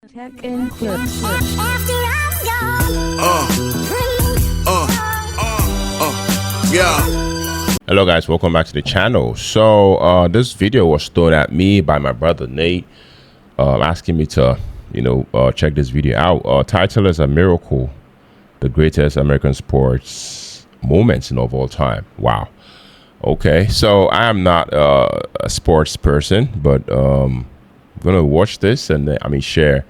Tech and clips. Yeah. Hello guys, welcome back to the channel. So this video was thrown at me by my brother Nate, asking me to check this video out. Title is A Miracle, the greatest American sports moments of all time. Wow. Okay, so I am not a sports person, but I'm gonna watch this and share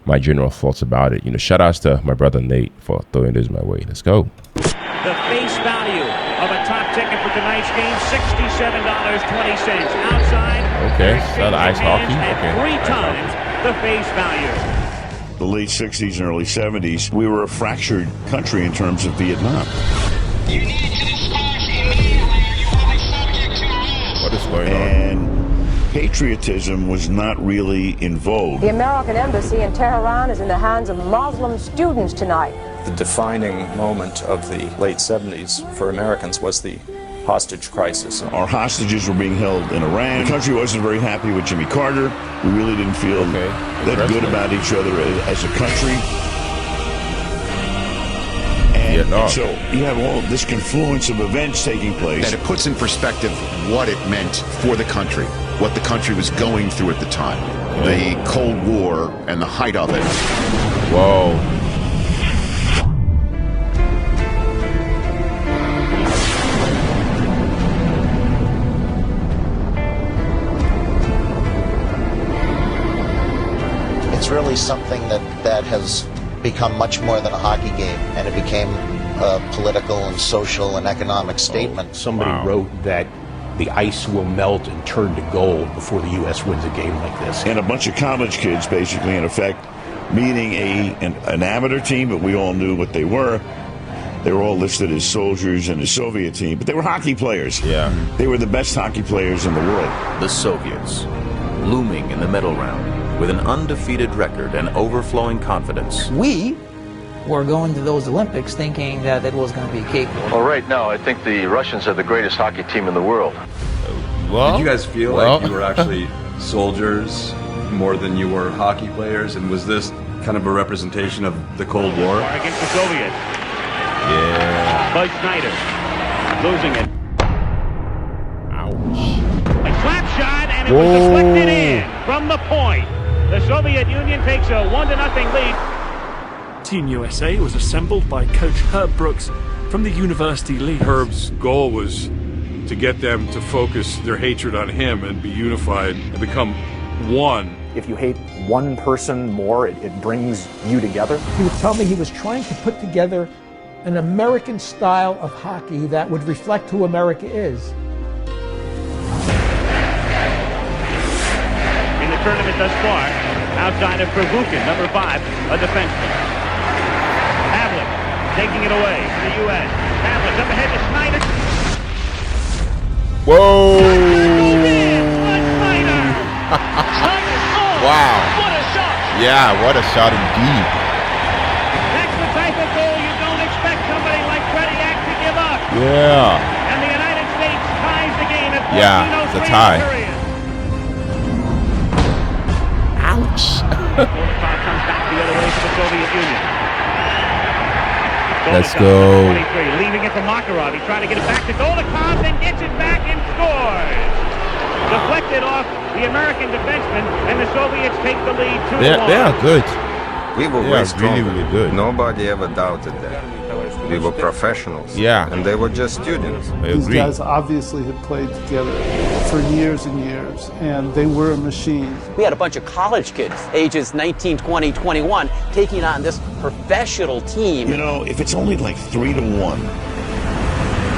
my general thoughts about it. Shout outs to my brother Nate for throwing this my way. Let's go. The face value of a top ticket for tonight's game, $67.20. Outside, Okay, so the ice hockey. at Okay, 3 times the face value. The late 60s and early 70s, we were a fractured country in terms of Vietnam. You need to disperse immediately or you will be subject to arrest. What is going on? And patriotism was not really in vogue. The American embassy in Tehran is in the hands of Muslim students tonight. The defining moment of the late 70s for Americans was the hostage crisis. Our hostages were being held in Iran. The country wasn't very happy with Jimmy Carter. We really didn't feel that good about each other as a country. And so you have all this confluence of events taking place. And it puts in perspective what it meant for the country, what the country was going through at the time. The Cold War and the height of it. Whoa. It's really something that has become much more than a hockey game, and it became a political and social and economic statement. Somebody wrote that the ice will melt and turn to gold before the U.S. wins a game like this. And a bunch of college kids, basically, in effect, meeting an amateur team, but we all knew what they were. They were all listed as soldiers in the Soviet team, but they were hockey players. Yeah. They were the best hockey players in the world. The Soviets, looming in the medal round, with an undefeated record and overflowing confidence. We were going to those Olympics thinking that it was going to be a cakewalk. Well, right now, I think the Russians are the greatest hockey team in the world. Well, did you guys feel like you were actually soldiers more than you were hockey players? And was this kind of a representation of the Cold War? Against the Soviets. Yeah. Buzz Snyder losing it. Ouch. A slap shot, and it was deflected in from the point. The Soviet Union takes a 1-0 lead. Team USA was assembled by coach Herb Brooks from the University League. Herb's goal was to get them to focus their hatred on him and be unified and become one. If you hate one person more, it brings you together. He would tell me he was trying to put together an American style of hockey that would reflect who America is. Tournament thus far, outside of Pervukin, number 5, a defenseman. Havlik taking it away for the U.S. Havlik up ahead to Snyder. Whoa! Wow! What a shot! Yeah, what a shot indeed. That's the type of goal you don't expect somebody like Tretiak to give up. Yeah. And the United States ties the game at 14:03. Yeah, it's a tie. Ouch. Comes back the other way for the Soviet Union. Let's go. 23, leaving it for Makarov. He tried to get it back to Golikov, then gets it back and scores. Deflected off the American defenseman, and the Soviets take the lead 2-1. They are good. We were really good. Nobody ever doubted that. We were professionals. Yeah. And they were just students. These guys obviously had played together for years and years, and they were a machine. We had a bunch of college kids, ages 19, 20, 21, taking on this professional team. You know, if it's only like 3-1,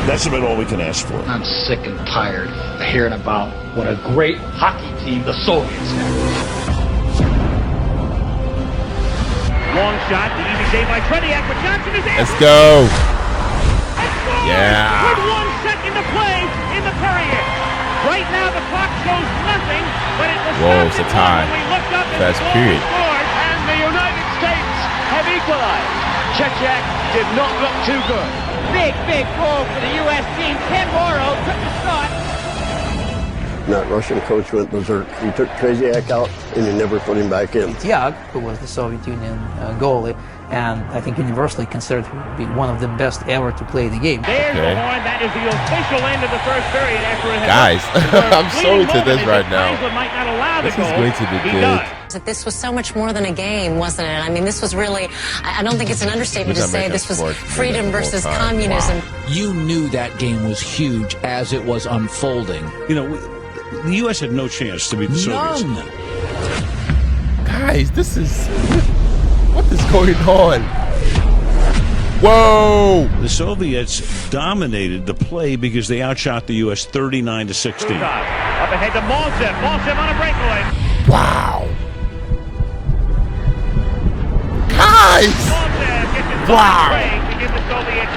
that's about all we can ask for. I'm sick and tired of hearing about what a great hockey team the Soviets have. Long shot, the easy save by Tretiak, but Johnson is in. Let's go. Yeah. With 1 second to play in the period. Right now the clock shows nothing, but it was Whoa, it's a tie. when we looked up and Fast period. scored, and the United States have equalized. Tretiak did not look too good. Big goal for the U.S. team. Ken Morrow took the shot. And that Russian coach went berserk. He took Trzeziak out and he never put him back in. Tiag, who was the Soviet Union goalie, and I think universally considered to be one of the best ever to play the game. There's the horn. That is the official end of the first period. After it Guys, I'm so into this right now. Might not allow the This goal. is going to be good. That this was so much more than a game, wasn't it? I mean, this was really, I don't think it's an understatement to say this was freedom versus communism. You knew that game was huge as it was unfolding. You know, the U.S. had no chance to beat the Soviets. Guys, this is... What is going on? Whoa! The Soviets dominated the play because they outshot the U.S. 39-16. Up ahead to Maltsev. Maltsev on a breakaway. Wow! Guys! Wow!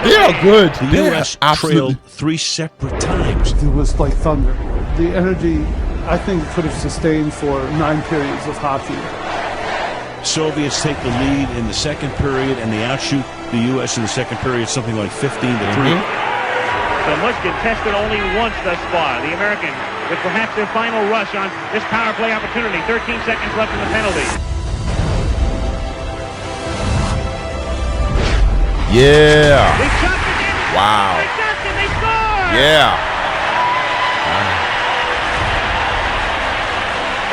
They are good. The U.S. trailed 3 separate times. It was like thunder. The energy, I think, could have sustained for 9 periods of hockey. Soviets take the lead in the second period, and they outshoot the U.S. in the second period, something like 15-3. So much contested only once thus far. The Americans with perhaps their final rush on this power play opportunity. 13 seconds left in the penalty. Yeah. They chopped it in. Wow. They chopped it. They scored. Yeah.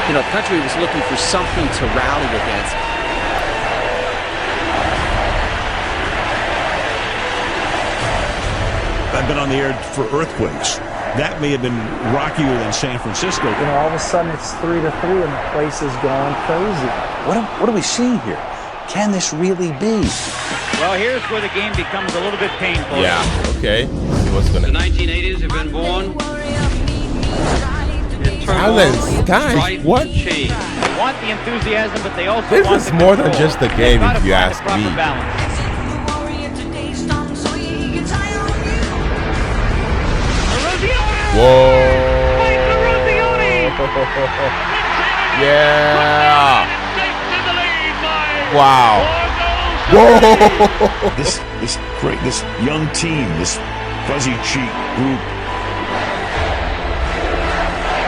You know, the country was looking for something to rally against. I've been on the air for earthquakes. That may have been rockier than San Francisco. You know, all of a sudden it's 3-3 and the place is going crazy. What are we seeing here? Can this really be? Well, here's where the game becomes a little bit painful. Yeah, okay. See what's going to... The 1980s have been born. Balance, guys, what? They want the enthusiasm, but they also This want is the more control. than just a game, if you ask me. Whoa! Yeah! Wow! Whoa! This young team, this fuzzy cheek group.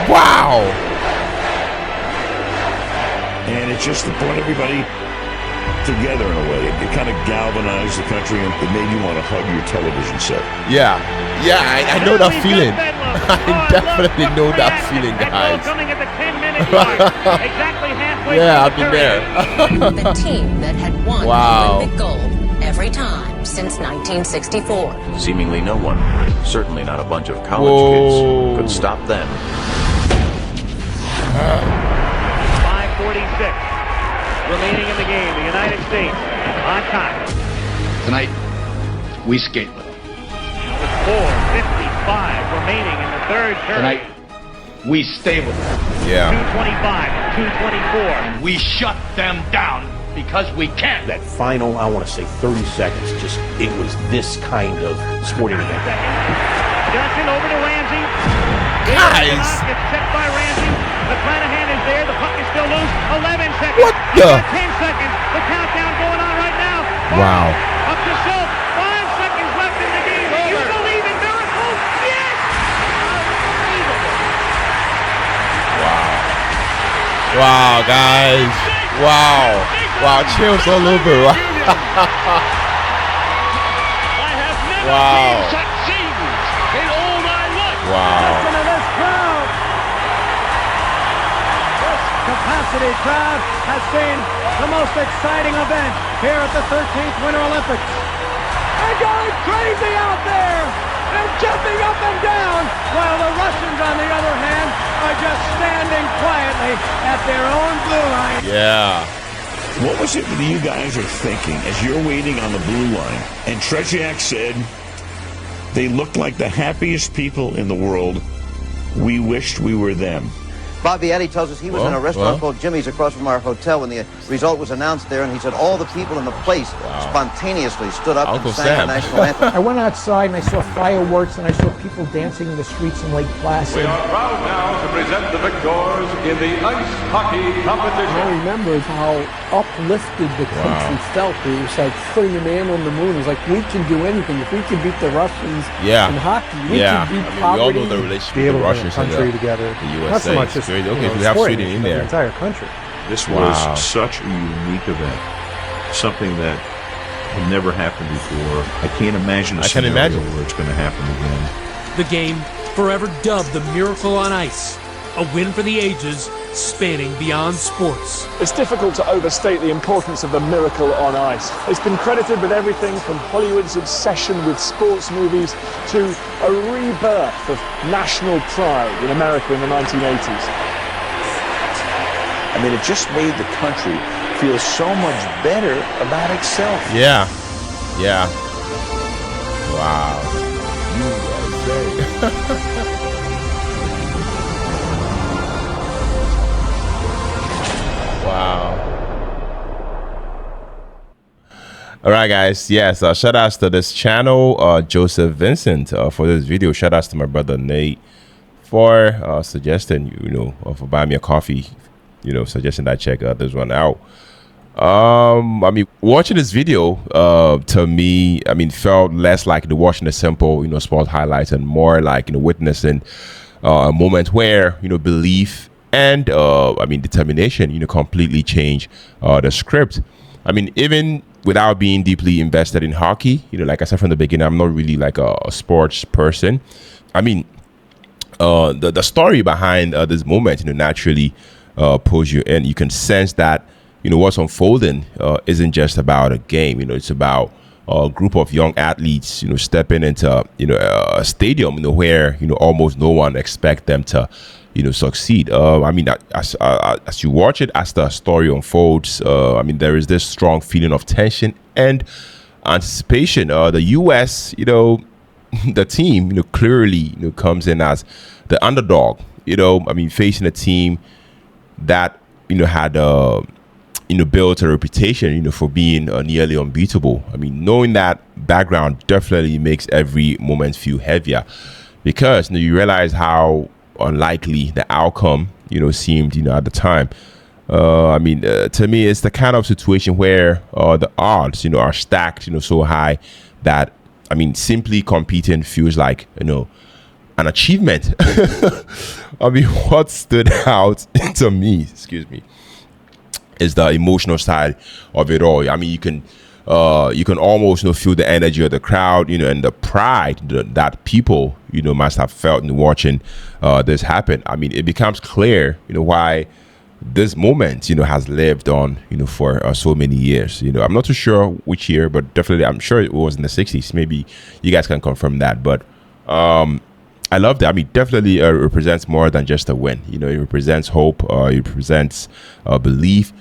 Wow! And it just brought everybody together in a way. It kind of galvanized the country, and it made you want to hug your television set. Yeah, I know that feeling. I definitely know that feeling, guys. Yeah, I've been there. The team that had won Olympic gold every time since 1964. Seemingly no one, certainly not a bunch of college Whoa. kids, could stop them. 5:46 remaining in the game. The United States on top. Tonight, we skate with them. With 4:55 remaining in the third period. Tonight, we stay with them. Yeah. 2:25, 2:24. And we shut them down because we can. That final, I want to say 30 seconds, just, it was this kind of sporting event. Johnson over to Ramsey. Guys. Gets checked by Ramsey. McClanahan is there. The puck is still loose. 11 seconds. What the? 10 seconds. The countdown going on right now. Wow. Up to Schultz. 5 seconds left in the game. Do you believe in miracles? Yes! Wow, guys. Wow. Wow, chills all over. Wow. In all my life. Wow. Listen to this crowd. This capacity crowd has seen the most exciting event here at the 13th Winter Olympics. They're going crazy out there. They're jumping up and down, while the Russians, on the other hand, are just standing quietly at their own blue line. Yeah. What was it that you guys are thinking as you're waiting on the blue line? And Trzeziak said they looked like the happiest people in the world. We wished we were them. Bob Vietti tells us he was in a restaurant called Jimmy's across from our hotel when the result was announced there, and he said all the people in the place spontaneously stood up and sang the national anthem. I went outside and I saw fireworks and I saw people dancing in the streets in Lake Placid. We are proud now to present the victors in the ice hockey competition. I remember how uplifted the country felt. It was like putting a man on the moon. It was like, we can do anything. If we can beat the Russians in hockey, we can beat poverty. We all know the relationship with the Russians and the together. USA. Not so much just, okay, so we have Sweden in there. The entire country. This was such a unique event. Something that had never happened before. I can't imagine a scenario where it's going to happen again. The game, forever dubbed the Miracle on Ice. A win for the ages, spanning beyond sports. It's difficult to overstate the importance of the Miracle on Ice. It's been credited with everything from Hollywood's obsession with sports movies to a rebirth of national pride in America in the 1980s. I mean, it just made the country feel so much better about itself. Yeah. Yeah. Wow. USA. Wow. All right, guys. Yes, shout outs to this channel, Joseph Vincent, for this video. Shout outs to my brother Nate for suggesting, for buying me a coffee, suggesting that I check this one out. I mean, watching this video, to me, I mean, felt less like watching the simple, sports highlights and more like, witnessing a moment where, belief and, I mean, determination, completely change the script. I mean, even without being deeply invested in hockey, like I said from the beginning, I'm not really like a sports person. I mean, the story behind this moment, naturally pulls you in. You can sense that, what's unfolding isn't just about a game. It's about a group of young athletes, stepping into, a stadium, where, almost no one expect them to, succeed. I mean, as you watch it, as the story unfolds, I mean, there is this strong feeling of tension and anticipation. The U.S., the team, clearly, comes in as the underdog. I mean, facing a team that, had, built a reputation, for being nearly unbeatable. I mean, knowing that background definitely makes every moment feel heavier, because you realize how unlikely the outcome seemed at the time. I mean, to me, it's the kind of situation where the odds are stacked so high that, I mean, simply competing feels like an achievement. I mean, what stood out to me, excuse me, is the emotional side of it all. I mean, you can almost feel the energy of the crowd, and the pride that people must have felt in watching this happen. I mean, it becomes clear why this moment has lived on for so many years. I'm not too sure which year, but definitely I'm sure it was in the 60s. Maybe you guys can confirm that, but I love that. I mean, definitely represents more than just a win. It represents hope. It represents belief,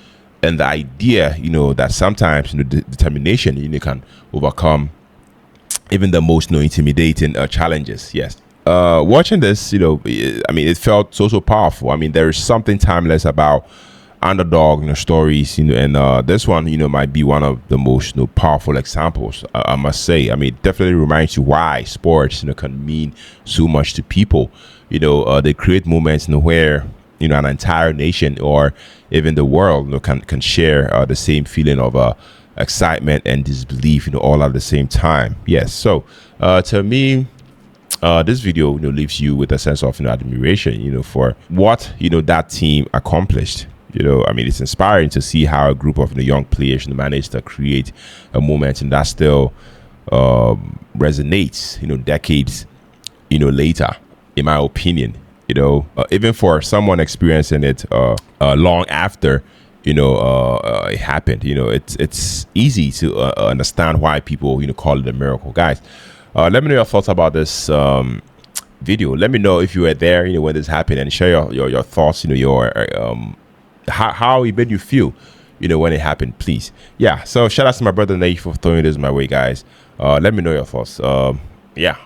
and the idea, that sometimes determination, can overcome even the most intimidating challenges. Yes. Watching this, I mean, it felt so powerful. I mean, there is something timeless about underdog stories, and this one, might be one of the most powerful examples, I must say. I mean, it definitely reminds you why sports can mean so much to people. They create moments where an entire nation or even the world can share the same feeling of excitement and disbelief all at the same time. Yes. So to me, this video leaves you with a sense of admiration for what that team accomplished. I mean, it's inspiring to see how a group of young players managed to create a moment, and that still resonates decades later, in my opinion. Even for someone experiencing it long after it happened, it's easy to understand why people call it a miracle. Guys, let me know your thoughts about this video. Let me know if you were there when this happened, and share your thoughts, your how it made you feel when it happened, please. Yeah, so shout out to my brother Nate for throwing this my way, guys. Let me know your thoughts. Yeah,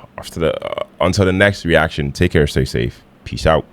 until the next reaction, take care, stay safe, peace out.